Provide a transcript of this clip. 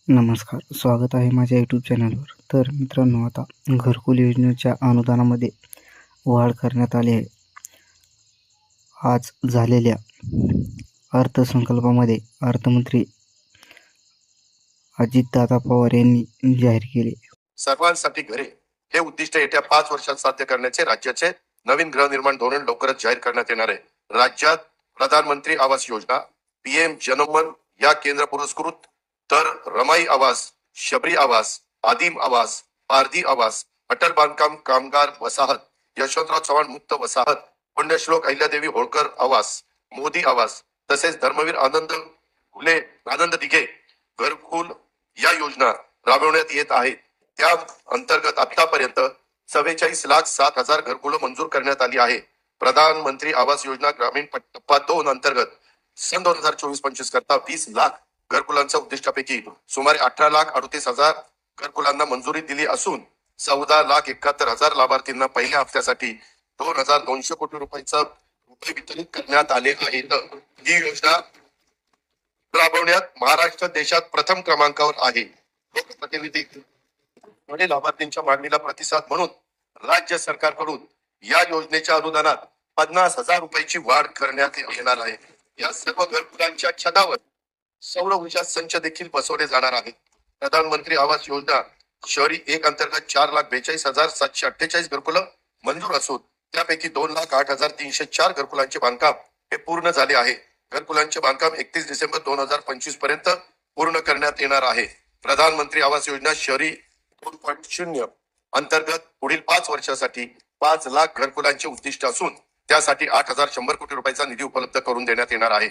नमस्कार, स्वागत आहे माझ्या यूट्यूब चॅनलवर. तर मित्रांनो, आता घरकुल योजनेच्या अनुदानामध्ये वाढ करण्यात आली आहे. आज झालेल्या अर्थसंकल्पामध्ये अर्थमंत्री अजितदादा पवार यांनी जाहीर केले. सर्वांसाठी घरे हे उद्दिष्ट येत्या 5 वर्षात साध्य करण्याचे राज्याचे नवीन गृहनिर्माण धोरण लवकरच जाहीर करण्यात येणार आहे. राज्यात प्रधानमंत्री आवास योजना, पीएम जनमन या केंद्र पुरस्कृत तर रमाई आवास, शबरी आवास, आदिम आवास, पारधी आवास, अटल बांधकाम कामगार वसाहत, यशवंतराव चव्हाण मुक्त वसाहत, पुण्यश्लोक अहिल्यादेवी होळकर आवास, मोदी आवास तसेच धर्मवीर आनंद दिघे घरकुल या योजना राबवण्यात येत आहेत. त्या अंतर्गत आतापर्यंत 44,07,000 घरकुलं मंजूर करण्यात आली आहे. प्रधानमंत्री आवास योजना ग्रामीण टप्पा 2 अंतर्गत सन 2024-25 करता 20 लाख घरकुलांच्या उद्दिष्टापैकी सुमारे 18,38,000 घरकुलांना मंजुरी दिली असून 14,71,000 लाभार्थींना पहिल्या हप्त्यासाठी 2,200 कोटी रुपये वितरित करण्यात आले आहेत. ही योजना राबवण्यात महाराष्ट्र देशात प्रथम क्रमांकावर आहे. लोकप्रतिनिधी लाभार्थींच्या मागणीला प्रतिसाद म्हणून राज्य सरकारकडून या योजनेच्या अनुदानात 50,000 रुपयाची वाढ करण्यात येणार आहे. या सर्व घरकुलांच्या छतावर सौर ऊर्जा संच देखील बसवले जाणार आहेत. प्रधानमंत्री आवास योजना शहरी 1 अंतर्गत 4,42,748 घरकुलं मंजूर असून त्यापैकी 2,08,304 घरकुलांचे बांधकाम हे पूर्ण झाले आहे. घरकुलांचे बांधकाम 31 डिसेंबर 2025 पर्यंत पूर्ण करण्यात येणार आहे. प्रधानमंत्री आवास योजना शहरी 2.0 अंतर्गत पुढील 5 वर्षासाठी 5 लाख घरकुलांचे उद्दिष्ट असून त्यासाठी 8,100 कोटी रुपयाचा निधी उपलब्ध करून देण्यात येणार आहे.